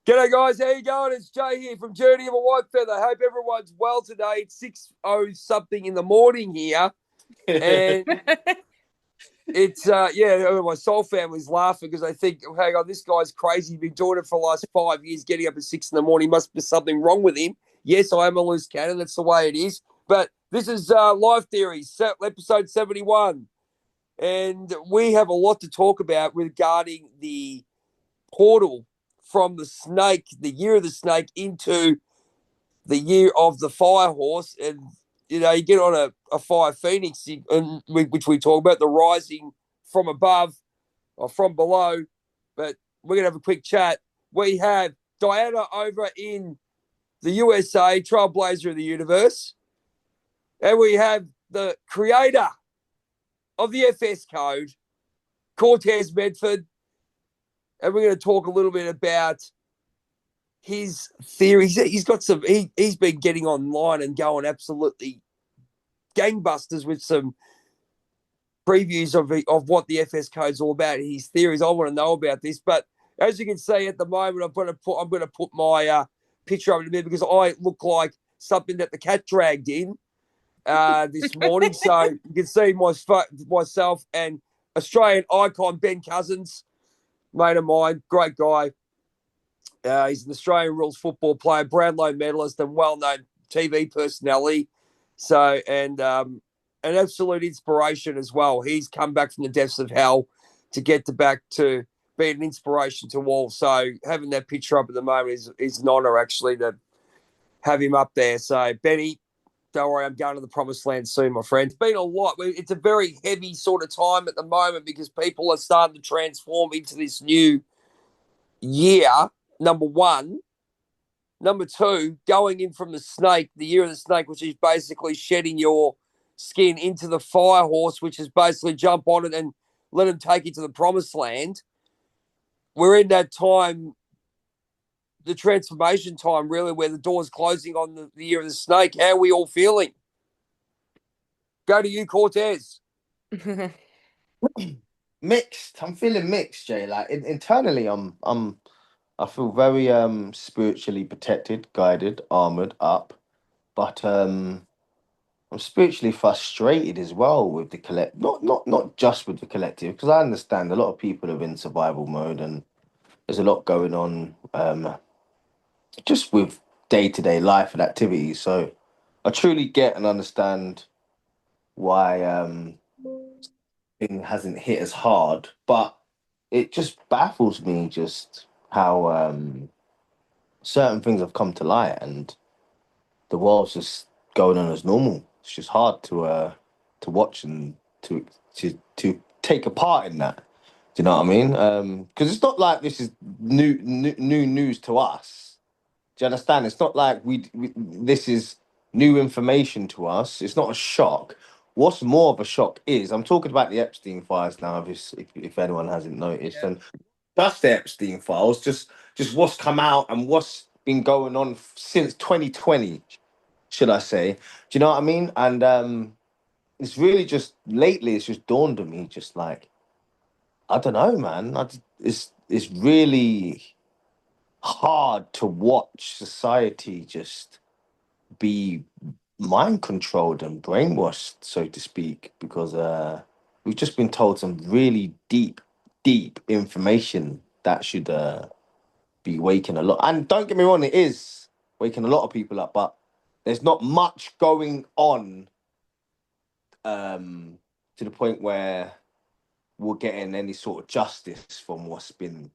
G'day guys, how you going? It's Jay here from Journey of a White Feather. Hope everyone's well today. It's 6:00 something in the morning here. And it's, my soul family's laughing because they think, hang on, this guy's crazy. He's been doing it for the last 5 years, getting up at 6 in the morning. Must be something wrong with him. Yes, I am a loose cannon. That's the way it is. But this is Life Theories, episode 71. And we have a lot to talk about regarding the portal from the snake, the year of the snake, into the year of the fire horse. And, you get on a fire phoenix, which we talk about, the rising from above or from below. But we're going to have a quick chat. We have Diana over in the USA, trailblazer of the universe. And we have the creator of the FS code, Cortez Medford. And we're going to talk a little bit about his theories. He's got some. He's been getting online and going absolutely gangbusters with some previews of what the FS code's all about. His theories. I want to know about this, but as you can see at the moment, I'm going to put my picture up in a minute because I look like something that the cat dragged in this morning. So you can see myself and Australian icon Ben Cousins, mate of mine, great guy. He's an Australian rules football player, Brownlow medalist, and well-known TV personality. So, and an absolute inspiration as well. He's come back from the depths of hell to get back to being an inspiration to all. So, having that picture up at the moment is an honour, actually, to have him up there. So, Benny, don't worry, I'm going to the promised land soon, my friend. It's been a lot. It's a very heavy sort of time at the moment because people are starting to transform into this new year. Number one. Number two, going in from the snake, the year of the snake, which is basically shedding your skin, into the fire horse, which is basically jump on it and let him take you to the promised land. We're in that time, the transformation time, really, where the door's closing on the year of the snake. How are we all feeling? Go to you, Cortez. Mixed. I'm feeling mixed, Jay. Like internally, I feel very spiritually protected, guided, armored up, but I'm spiritually frustrated as well with the collect. Not just with the collective, because I understand a lot of people are in survival mode and there's a lot going on just with day-to-day life and activities. So I truly get and understand why thing hasn't hit as hard, but it just baffles me just how certain things have come to light and the world's just going on as normal. It's just hard to watch and to take a part in that. Do you know what I mean? Because it's not like this is new news to us. Do you understand? It's not like this is new information to us. It's not a shock. What's more of a shock is I'm talking about the Epstein files now. If anyone hasn't noticed, and that's the Epstein files. Just what's come out and what's been going on since 2020, should I say? Do you know what I mean? And it's really just lately. It's just dawned on me. Just like I don't know, man. It's really hard to watch society just be mind controlled and brainwashed, so to speak, because we've just been told some really deep information that should be waking a lot. And don't get me wrong, it is waking a lot of people up, but there's not much going on to the point where we're getting any sort of justice from what's been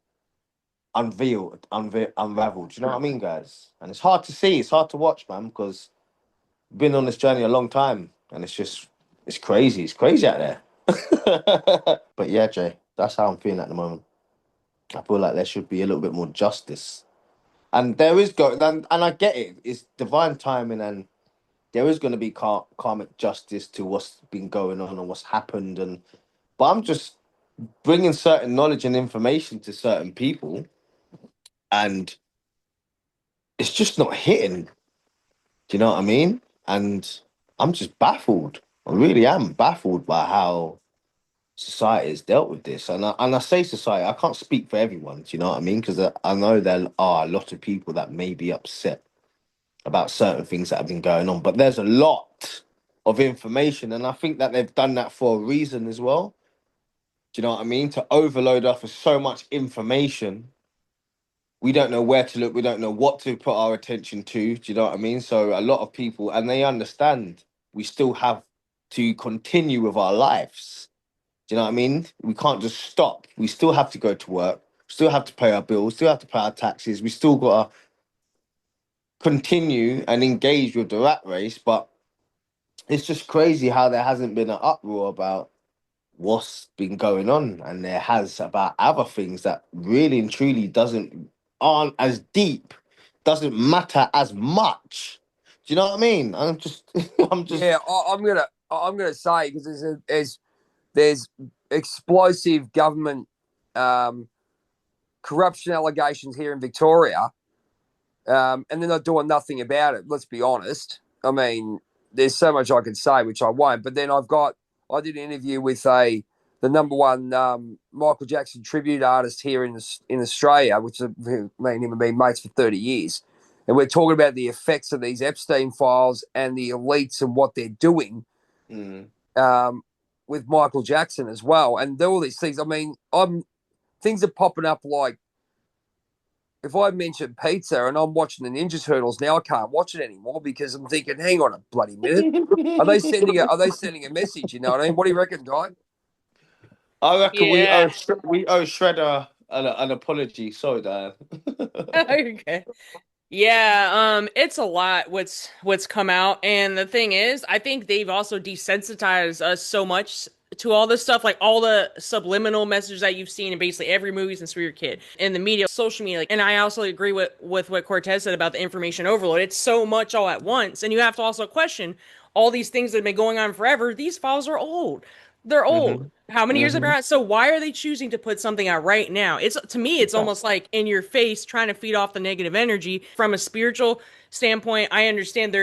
unraveled. Do you know what I mean, guys? And it's hard to see, it's hard to watch, man, because I've been on this journey a long time, and it's crazy. It's crazy out there. But yeah, Jay, that's how I'm feeling at the moment. I feel like there should be a little bit more justice, and there is and I get it. It's divine timing, and there is going to be karmic justice to what's been going on and what's happened. But I'm just bringing certain knowledge and information to certain people, and it's just not hitting. Do you know what I mean? And I'm just baffled. I really am baffled by how society has dealt with this, and I say society. I can't speak for everyone. Do you know what I mean? Because I know there are a lot of people that may be upset about certain things that have been going on, but there's a lot of information, and I think that they've done that for a reason as well. Do you know what I mean? To overload us with so much information, we don't know where to look, we don't know what to put our attention to. Do you know what I mean? So a lot of people, and they understand we still have to continue with our lives. Do you know what I mean? We can't just stop. We still have to go to work, still have to pay our bills, still have to pay our taxes. We still got to continue and engage with the rat race. But it's just crazy how there hasn't been an uproar about what's been going on, and there has about other things that really and truly doesn't aren't as deep, doesn't matter as much. Do you know what I mean? I'm just I'm just Yeah, I'm gonna say because there's explosive government um, corruption allegations here in Victoria, and they're not doing nothing about it. Let's be honest. I mean, there's so much I could say, which I won't. But then I did an interview with the number one Michael Jackson tribute artist here in Australia, which me and him have been mates for 30 years. And we're talking about the effects of these Epstein files and the elites and what they're doing mm, um, with Michael Jackson as well. And all these things. I mean, things are popping up like if I mention pizza and I'm watching the Ninja Turtles now, I can't watch it anymore because I'm thinking, hang on a bloody minute. Are they sending a message? You know what I mean? What do you reckon, Guy? I reckon Yeah. We owe Shredder an apology. Sorry, Dan. Okay. Yeah, it's a lot what's come out. And the thing is, I think they've also desensitized us so much to all this stuff, like all the subliminal messages that you've seen in basically every movie since we were a kid. In the media, social media, and I also agree with what Cortez said about the information overload. It's so much all at once. And you have to also question all these things that have been going on forever. These files are old. They're old. Hmm. How many years have been Hmm. out? So why are they choosing to put something out right now? It's to me, it's almost like in your face, trying to feed off the negative energy. From a spiritual standpoint, I understand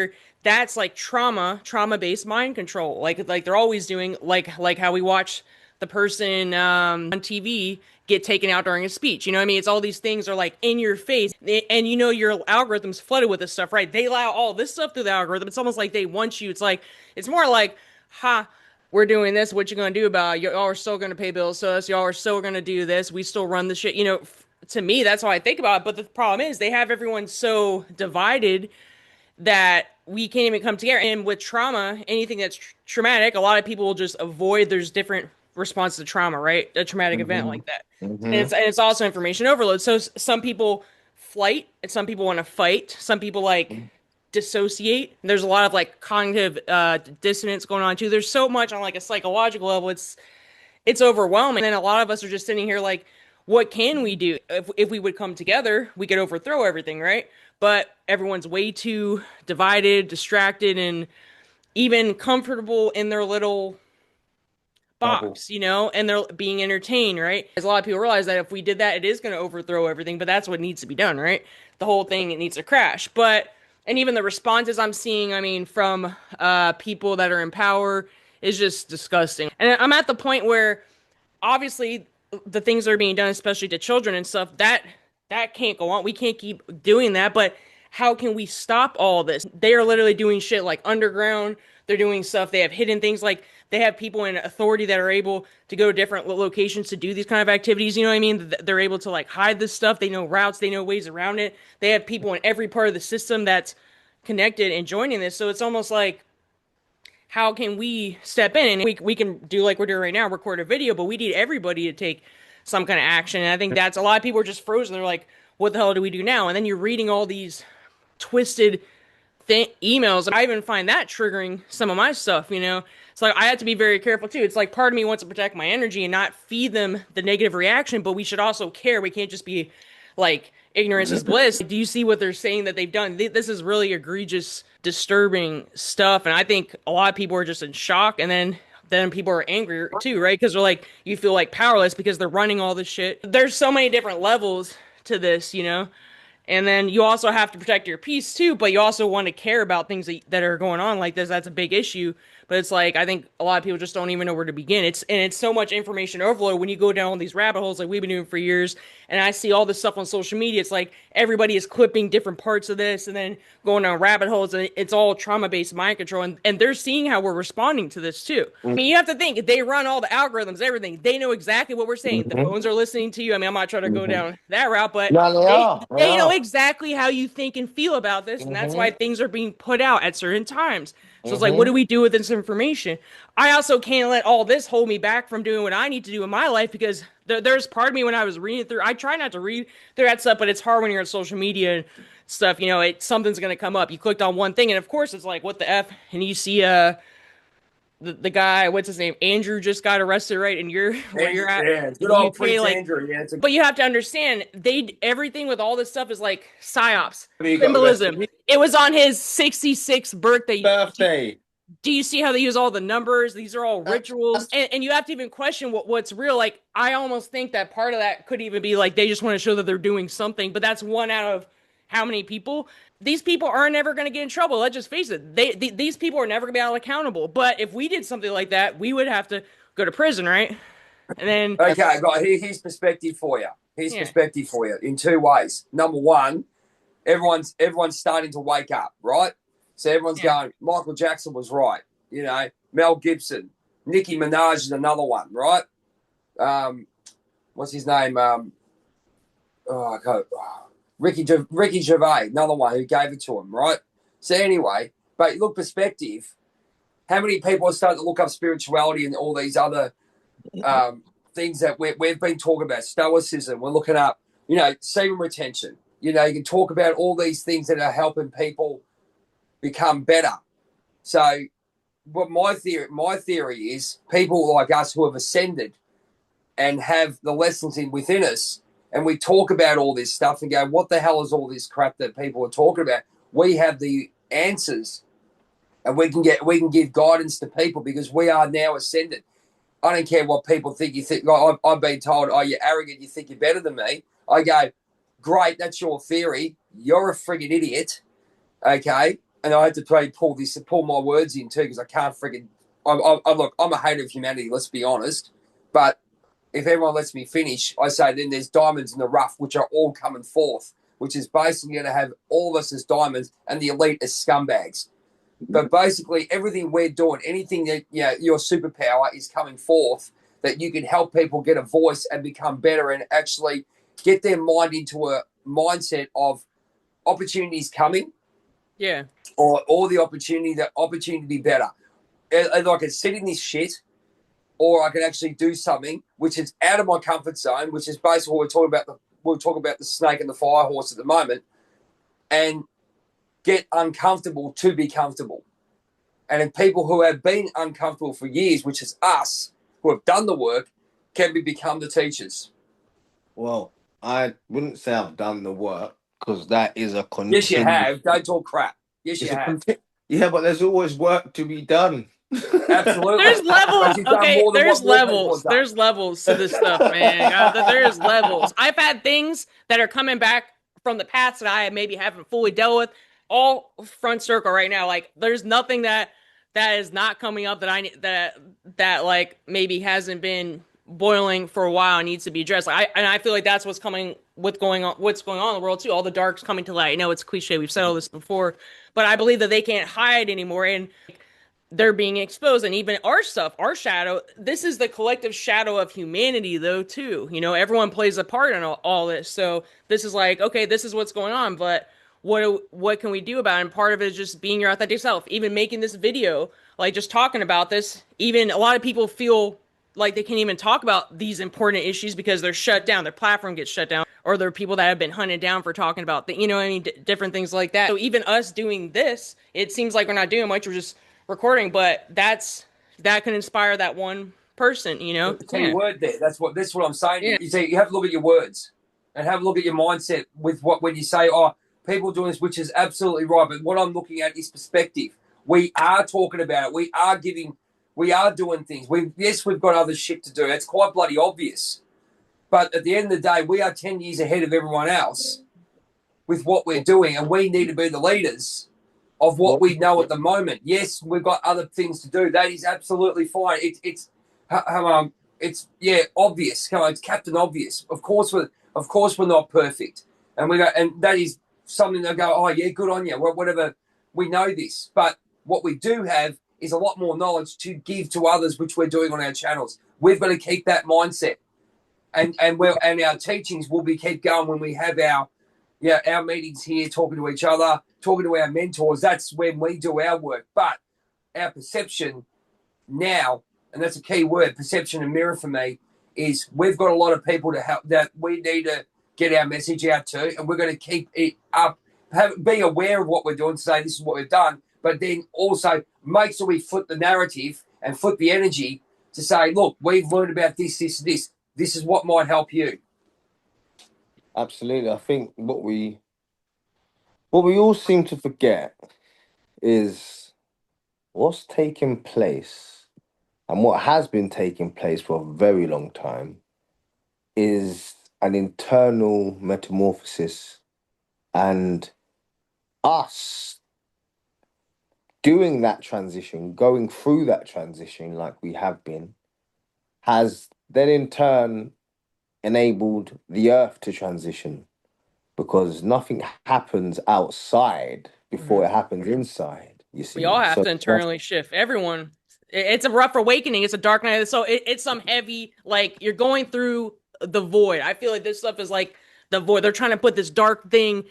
that's like trauma-based mind control. Like they're always doing, like how we watch the person on TV get taken out during a speech. You know what I mean? It's all these things are like in your face, and you know your algorithm's flooded with this stuff, right? They allow all this stuff through the algorithm. It's almost like they want you. It's more like, ha, we're doing this. What you gonna do about it? Y'all are still gonna pay bills to us. Y'all are still gonna do this. We still run the shit. You know, to me, that's how I think about it. But the problem is they have everyone so divided that we can't even come together. And with trauma, anything that's traumatic, a lot of people will just avoid. There's different responses to trauma, right? A traumatic event Hmm. like that, and Hmm. it's also information overload. So some people flight, and some people want to fight. Some people like dissociate. There's a lot of like cognitive dissonance going on too. There's so much on like a psychological level. It's overwhelming. And then a lot of us are just sitting here like, what can we do? If we would come together, we could overthrow everything, right? But everyone's way too divided, distracted, and even comfortable in their little Bubble. box, and they're being entertained, right? As a lot of people realize that if we did that, it is going to overthrow everything, but that's what needs to be done, right? The whole thing, it needs to crash. And even the responses I'm seeing, I mean, from people that are in power is just disgusting. And I'm at the point where obviously the things that are being done, especially to children and stuff, that can't go on. We can't keep doing that. But how can we stop all this? They are literally doing shit like underground. They're doing stuff. They have hidden things, like they have people in authority that are able to go to different locations to do these kind of activities. You know what I mean? They're able to like hide this stuff. They know routes. They know ways around it. They have people in every part of the system that's connected and joining this. So it's almost like, how can we step in? And we can do like we're doing right now, record a video, but we need everybody to take some kind of action. And I think that's a lot of people are just frozen. They're like, what the hell do we do now? And then you're reading all these twisted emails. I even find that triggering some of my stuff, you know? It's like I have to be very careful too. It's like part of me wants to protect my energy and not feed them the negative reaction, but we should also care. We can't just be like, ignorance is bliss. Do you see what they're saying that they've done? This is really egregious, disturbing stuff. And I think a lot of people are just in shock. And then people are angry too, right? Because they're like, you feel like powerless because they're running all this shit. There's so many different levels to this, you know? And then you also have to protect your peace too, but you also want to care about things that are going on like this. That's a big issue. But it's like, I think a lot of people just don't even know where to begin. It's so much information overload when you go down these rabbit holes like we've been doing for years. And I see all this stuff on social media. It's like everybody is clipping different parts of this and then going down rabbit holes. And it's all trauma-based mind control. And they're seeing how we're responding to this too. I mean, you have to think, they run all the algorithms, everything. They know exactly what we're saying. The phones are listening to you. I mean, I'm not trying to go down that route, but they know exactly how you think and feel about this. And that's why things are being put out at certain times. So it's like, what do we do with this information? I also can't let all this hold me back from doing what I need to do in my life, because there's part of me when I was reading through, I try not to read through that stuff, but it's hard when you're on social media and stuff, you know, something's going to come up. You clicked on one thing and of course it's like, what the F? And you see, the guy, what's his name? Andrew just got arrested, right? And where you're at. Yeah, good old Prince like, Andrew. Yeah, but you have to understand, everything with all this stuff is like psyops, symbolism. It was on his 66th birthday. Do you see how they use all the numbers? These are all rituals, and you have to even question what's real. Like, I almost think that part of that could even be like they just want to show that they're doing something, but that's one out of how many people? These people are never going to get in trouble. Let's just face it. These people are never going to be held accountable. But if we did something like that, we would have to go to prison, right? And then okay, here's perspective for you. Perspective for you in two ways. Number one, everyone's starting to wake up, right? So everyone's going, Michael Jackson was right. You know, Mel Gibson, Nicki Minaj is another one, right? What's his name? Ricky Gervais, another one who gave it to him, right? So anyway, but look, perspective, how many people are starting to look up spirituality and all these other things that we've been talking about, stoicism, we're looking up, you know, semen retention. You know, you can talk about all these things that are helping people become better. So what my theory is, people like us who have ascended and have the lessons within us, and we talk about all this stuff and go, what the hell is all this crap that people are talking about? We have the answers, and we can give guidance to people because we are now ascended. I don't care what people think. You think, like, I've been told, oh, you're arrogant, you think you're better than me. I go, great, that's your theory. You're a friggin' idiot, okay? And I had to pull my words in too, because I can't friggin'. Look, I'm a hater of humanity. Let's be honest, but if everyone lets me finish, I say then there's diamonds in the rough, which are all coming forth, which is basically going to have all of us as diamonds and the elite as scumbags. But basically, everything we're doing, anything that your superpower is coming forth, that you can help people get a voice and become better and actually get their mind into a mindset of opportunities coming. Yeah. Or the opportunity to be better. Either I can sit in this shit, or I can actually do something which is out of my comfort zone, which is basically what we're talking about the snake and the fire horse at the moment, and get uncomfortable to be comfortable. And if people who have been uncomfortable for years, which is us, who have done the work, can become the teachers. Well, I wouldn't say I've done the work, because that is a Yes, you have. Don't talk crap. Yes, you have. Yeah, but there's always work to be done. Absolutely. There's levels. Okay, there's levels. There's levels to this stuff, man. There's levels. I've had things that are coming back from the past that I maybe haven't fully dealt with. All front circle right now. Like, there's nothing that is not coming up that like maybe hasn't been boiling for a while and needs to be addressed. I feel like that's what's going on in the world too. All the dark's coming to light. I know it's cliche. We've said all this before, but I believe that they can't hide anymore, and they're being exposed. And even our stuff, our shadow, this is the collective shadow of humanity though too. You know, everyone plays a part in all this. So this is like, okay, this is what's going on, but what can we do about it? And part of it is just being your authentic self. Even making this video, like just talking about this, even a lot of people feel like they can't even talk about these important issues because they're shut down. Their platform gets shut down, or there are people that have been hunted down for talking about different things like that. So even us doing this, it seems like we're not doing much. We're just recording, but that can inspire that one person, you know. The key word there. That's what I'm saying. Yeah. You see, you have to look at your words and have a look at your mindset with when you say, oh, people doing this, which is absolutely right. But what I'm looking at is perspective. We are talking about it. We are doing things. We've got other shit to do. It's quite bloody obvious. But at the end of the day, we are 10 years ahead of everyone else with what we're doing, and we need to be the leaders of what we know at the moment. Yes, we've got other things to do. That is absolutely fine. It's obvious. Come on, it's Captain Obvious. Of course we're not perfect, and that is something they go, oh yeah, good on you. Whatever, we know this, but what we do have is a lot more knowledge to give to others, which we're doing on our channels. We've got to keep that mindset, and our teachings will be keep going when we have our meetings here, talking to each other, talking to our mentors. That's when we do our work. But our perception now, and that's a key word, perception and mirror for me, is we've got a lot of people to help that we need to get our message out to, and we're going to keep it up, be aware of what we're doing, say this is what we've done, but then also make sure we flip the narrative and flip the energy to say, look, we've learned about this. This is what might help you. Absolutely. I think what we all seem to forget is what's taking place, and what has been taking place for a very long time is an internal metamorphosis, and us doing that transition, going through that transition like we have been, has then in turn enabled the earth to transition, because nothing happens outside before it happens inside. You see, we all have to internally shift. Everyone, it's a rough awakening. It's a dark night. So it's some heavy, like you're going through the void. I feel like this stuff is like the void. They're trying to put this dark thing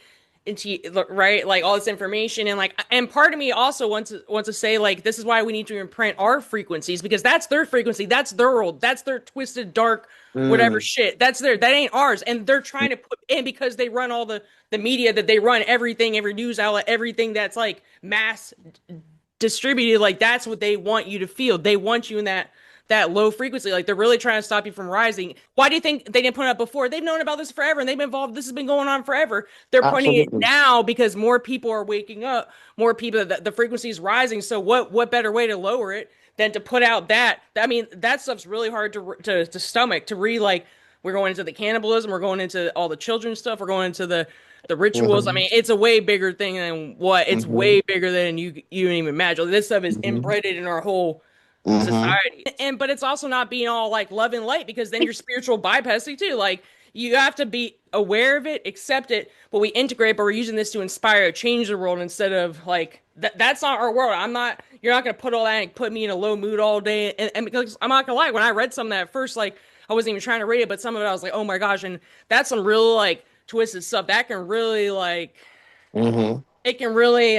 into, right, like all this information, and part of me also wants to say, like, this is why we need to imprint our frequencies, because that's their frequency, that's their world, that's their twisted dark whatever shit, that ain't ours, and they're trying to put in, because they run all the media that they run, everything, every news outlet, everything that's like mass distributed, like that's what they want you to feel. They want you in that low frequency. Like, they're really trying to stop you from rising. Why do you think they didn't put it up before? They've known about this forever, and they've been involved. This has been going on forever. They're putting it now because more people are waking up, more people, the frequency is rising. So what better way to lower it than to put out that? I mean, that stuff's really hard to stomach, to read. Like, we're going into the cannibalism, we're going into all the children's stuff, we're going into the rituals. I mean, it's a way bigger thing than it's way bigger than you don't even imagine. This stuff is embedded in our whole society, but it's also not being all like love and light, because then you're spiritual bypassing too. Like, you have to be aware of it, accept it, but we integrate, but we're using this to inspire, change the world, instead of like that's not our world. You're not gonna put all that and put me in a low mood all day, and because I'm not gonna lie, when I read some of that at first, like, I wasn't even trying to read it, but some of it I was like, oh my gosh, and that's some real like twisted stuff that can really like it can really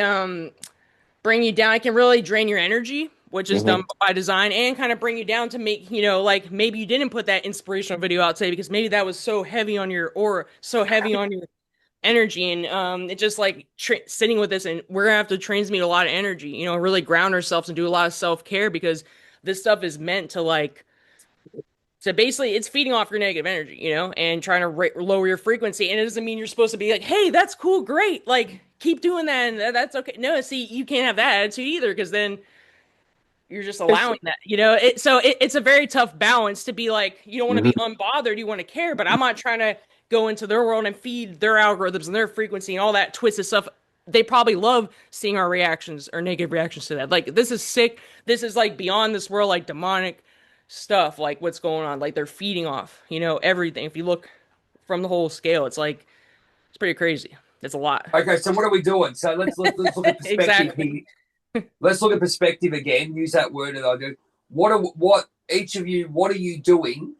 bring you down. It can really drain your energy, which is done by design, and kind of bring you down to make, like, maybe you didn't put that inspirational video out today because maybe that was so heavy on your aura, so heavy on your energy, and it's just like sitting with this, and we're gonna have to transmute a lot of energy, really ground ourselves and do a lot of self-care, because this stuff is meant to like, so basically it's feeding off your negative energy, and trying to lower your frequency. And it doesn't mean you're supposed to be like, hey, that's cool, great, like, keep doing that, and that's okay. No, see, you can't have that attitude either, because then you're just allowing that, it's a very tough balance to be like, you don't want to be unbothered, you want to care, but I'm not trying to go into their world and feed their algorithms and their frequency and all that twisted stuff. They probably love seeing our reactions or negative reactions to that. Like, this is sick. This is like beyond this world, like demonic stuff, like what's going on. Like, they're feeding off, everything. If you look from the whole scale, it's like, it's pretty crazy. It's a lot. Okay, so what are we doing? So let's look at perspective Exactly. here. Let's look at perspective again. Use that word that I do. What each of you, what are you doing?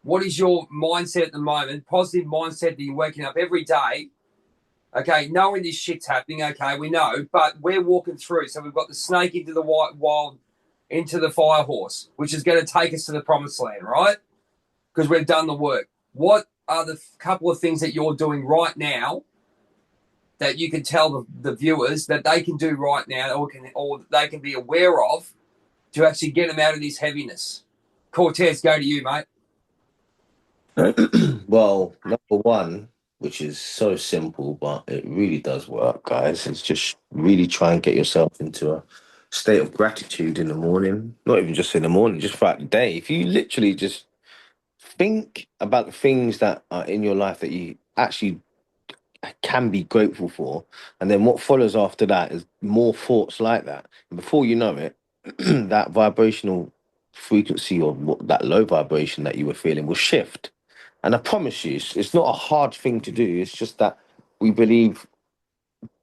What is your mindset at the moment? Positive mindset that you're waking up every day. Okay, knowing this shit's happening. Okay, we know, but we're walking through. So we've got the snake into the wild, into the fire horse, which is going to take us to the promised land, right? Because we've done the work. What are the couple of things that you're doing right now that you can tell the viewers that they can do right now, or they can be aware of, to actually get them out of this heaviness? Cortez, go to you, mate. Well, number one, which is so simple, but it really does work, guys, is just really try and get yourself into a state of gratitude in the morning. Not even just in the morning, just throughout the day. If you literally just think about the things that are in your life that you actually can be grateful for. And then what follows after that is more thoughts like that. And before you know it, that vibrational frequency or that low vibration that you were feeling will shift. And I promise you, it's not a hard thing to do. It's just that we believe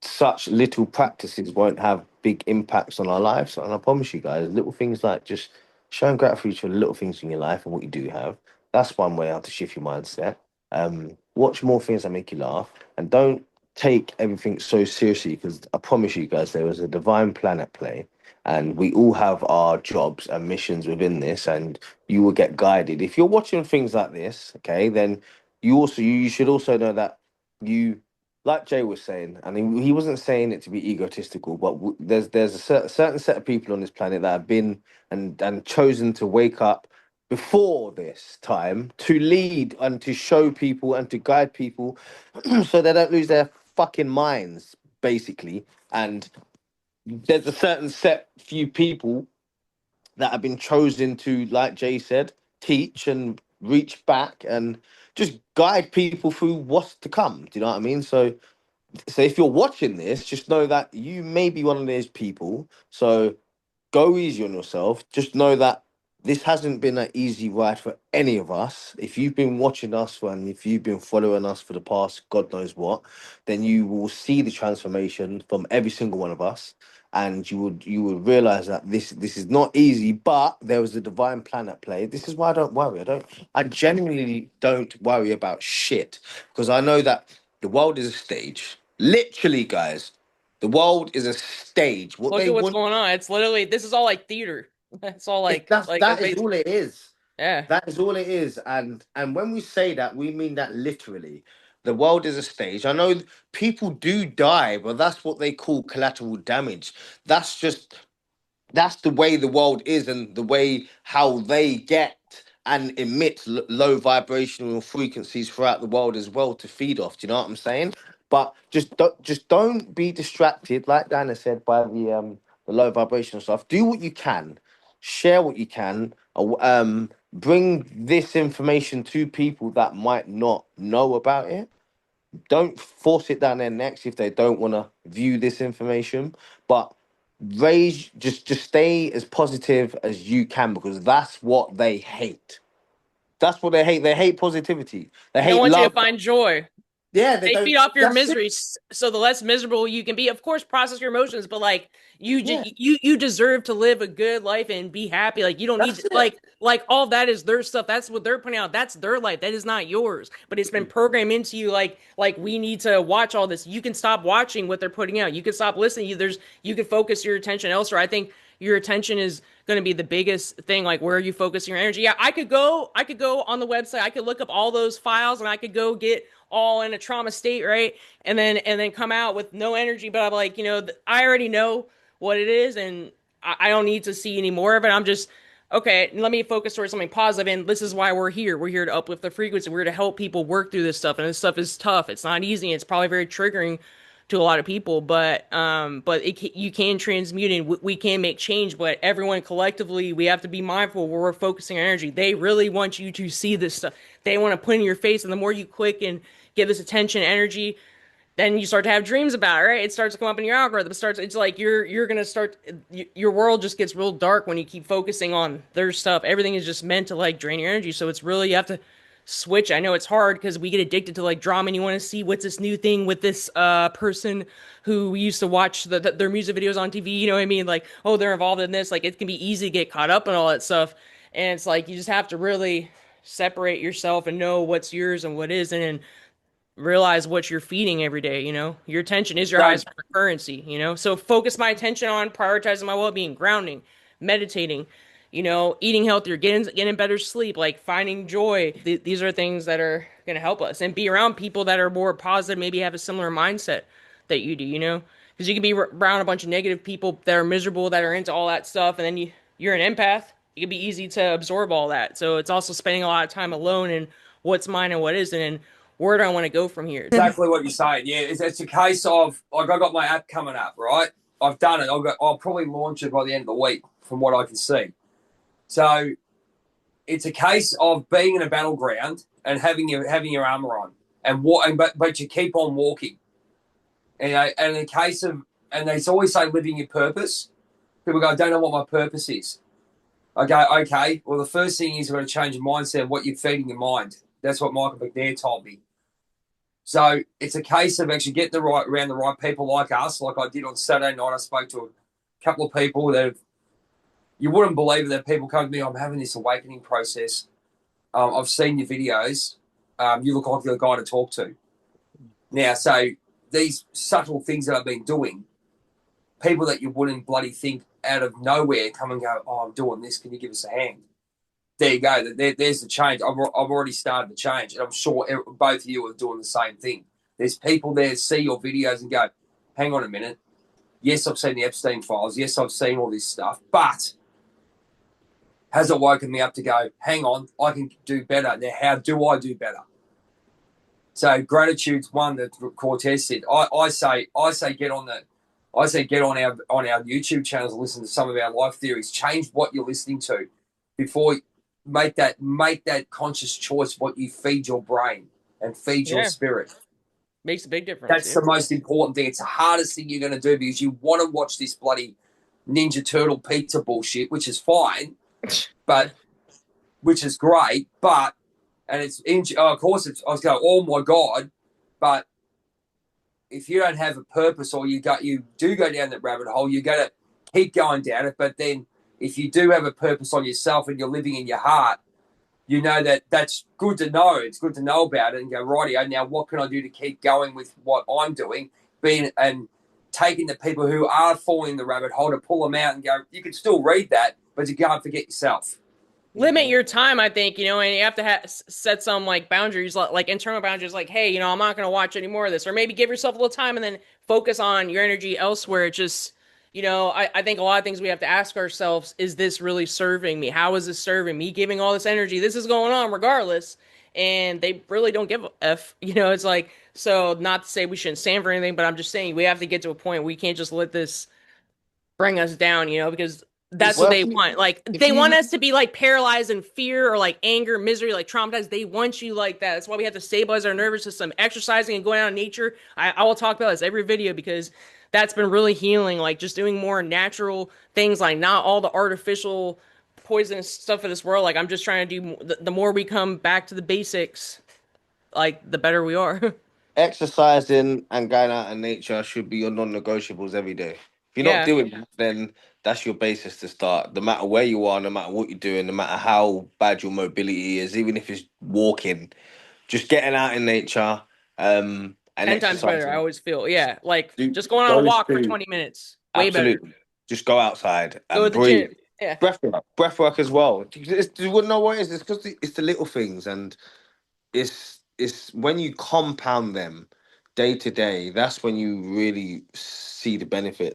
such little practices won't have big impacts on our lives. And I promise you guys, little things like just showing gratitude for the little things in your life and what you do have. That's one way how to shift your mindset. Watch more things that make you laugh, and don't take everything so seriously, because I promise you guys, there is a divine plan at play, and we all have our jobs and missions within this, and you will get guided. If you're watching things like this, okay, then you should also know that you, like Jay was saying, and he wasn't saying it to be egotistical, but there's a certain set of people on this planet that have been and chosen to wake up before this time to lead and to show people and to guide people so they don't lose their fucking minds, basically. And there's a certain set few people that have been chosen to, like Jay said, teach and reach back and just guide people through what's to come. Do you know what I mean? So if you're watching this, just know that you may be one of those people. So go easy on yourself. Just know that this hasn't been an easy ride for any of us. If you've been watching us and if you've been following us for the past God knows what, then you will see the transformation from every single one of us. And you would realize that this is not easy, but there was a divine plan at play. This is why I don't worry. I genuinely don't worry about shit, because I know that the world is a stage. Literally, guys, the world is a stage. What Look they at what's want, going on. It's literally, this is all like theater. It's all that is all it is. yeah. That is all it is. And when we say that, we mean that literally. The world is a stage. I know people do die, but that's what they call collateral damage. That's just that's the way the world is, and the way how they get and emit low vibrational frequencies throughout the world as well to feed off. Do you know what I'm saying? But just don't be distracted, like Dana said, by the low vibrational stuff. Do what you can, share what you can. Bring this information to people that might not know about it. Don't force it down their necks if they don't want to view this information, but just stay as positive as you can, because that's what they hate. That's what they hate. They hate positivity. They They don't hate want you to love. find joy. Yeah, they They don't. feed off your That's it. misery, so the less miserable you can be. Of course, process your emotions, but like Yeah, you deserve to live a good life and be happy. Like you don't need that's to, it. like all that is their stuff. That's what they're putting out. That's their life. That is not yours. But it's been programmed into you. Like we need to watch all this. You can stop watching what they're putting out. You can stop listening. You can focus your attention elsewhere. I think your attention is going to be the biggest thing. Like where are you focusing your energy? Yeah, I could go on the website. I could look up all those files and I could go get all in a trauma state, right? And then come out with no energy. But I'm like, I already know what it is, and I don't need to see any more of it. I'm just okay. Let me focus towards something positive, and this is why we're here. We're here to uplift the frequency. We're here to help people work through this stuff, and this stuff is tough. It's not easy. It's probably very triggering to a lot of people, but you can transmute and we can make change. But everyone collectively, we have to be mindful where we're focusing our energy. They really want you to see this stuff. They want to put in your face, and the more you click and give this attention, energy, then you start to have dreams about it, right? It starts to come up in your algorithm. It's like you're gonna start. Your world just gets real dark when you keep focusing on their stuff. Everything is just meant to like drain your energy. So it's really you have to switch. I know it's hard because we get addicted to like drama, and you want to see what's this new thing with this person who we used to watch their music videos on TV. You know what I mean? Like, oh, they're involved in this. Like, it can be easy to get caught up in all that stuff, and it's like you just have to really separate yourself and know what's yours and what isn't, and realize what you're feeding every day. Your attention is your So highest currency. So focus my attention on prioritizing my well-being, grounding, meditating, eating healthier, getting better sleep, like finding joy. These are things that are going to help us, and be around people that are more positive, maybe have a similar mindset that you do. Because you can be around a bunch of negative people that are miserable, that are into all that stuff, and then you're an empath. It can be easy to absorb all that. So it's also spending a lot of time alone and what's mine and what isn't, and where do I want to go from here? exactly what you're saying. Yeah, it's a case of like I got my app coming up, right? I've done it. I'll probably launch it by the end of the week, from what I can see. So it's a case of being in a battleground and having your armor on but you keep on walking. And in the case of, and they always say living your purpose. People go, I don't know what my purpose is. I go, okay, well, the first thing is you've got to change your mindset of what you're feeding your mind. That's what Michael McNair told me. So it's a case of actually getting around the right people like us, like I did on Saturday night. I spoke to a couple of people that you wouldn't believe it, that people come to me, I'm having this awakening process. I've seen your videos. You look like the guy to talk to. Now, so these subtle things that I've been doing, people that you wouldn't bloody think out of nowhere come and go, oh, I'm doing this. Can you give us a hand? There you go. There's the change. I've already started the change, and I'm sure both of you are doing the same thing. There's people there see your videos and go, hang on a minute. Yes, I've seen the Epstein files. Yes, I've seen all this stuff. But has it woken me up to go, hang on, I can do better. Now, how do I do better? So gratitude's one that Cortez said. I say get on our YouTube channels and listen to some of our life theories. Change what you're listening to before make that conscious choice what you feed your brain and feed your spirit. Makes a big difference. That's the most important thing. It's the hardest thing you're going to do because you want to watch this bloody Ninja Turtle pizza bullshit, which is fine, but which is great, but and it's of course I was going, oh my God, but if you don't have a purpose or you do go down that rabbit hole, you're going to keep going down it. But then if you do have a purpose on yourself and you're living in your heart, you know that's good to know. It's good to know about it and go, rightio, now what can I do to keep going with what I'm doing? And taking the people who are falling in the rabbit hole to pull them out and go, you can still read that, but you can't forget yourself. Limit your time, I think, and you have to set some like boundaries, like internal boundaries, like, hey, I'm not going to watch any more of this, or maybe give yourself a little time and then focus on your energy elsewhere. It's just, I think a lot of things we have to ask ourselves, is this really serving me? How is this serving me? Giving all this energy, this is going on regardless, and they really don't give a F. It's like, so not to say we shouldn't stand for anything, but I'm just saying we have to get to a point where we can't just let this bring us down, because that's what they want. Like, they want us to be like paralyzed in fear or like anger, misery, like traumatized. They want you like that. That's why we have to stabilize our nervous system, exercising and going out in nature. I will talk about this every video because that's been really healing. Like, just doing more natural things, like not all the artificial poisonous stuff of this world. Like, I'm just trying to do, the more we come back to the basics, like, the better we are. Exercising and going out in nature should be your non-negotiables every day. If you're not doing that, then that's your basis to start. No matter where you are, no matter what you're doing, no matter how bad your mobility is, even if it's walking, just getting out in nature. And 10 times better, I always feel. Yeah, like just going on a walk for 20 minutes. Way better. Just go outside and go to the breathe. Gym. Yeah. Breath work as well. You wouldn't know what it is. It's because it's the little things, and it's when you compound them day to day, that's when you really see the benefit.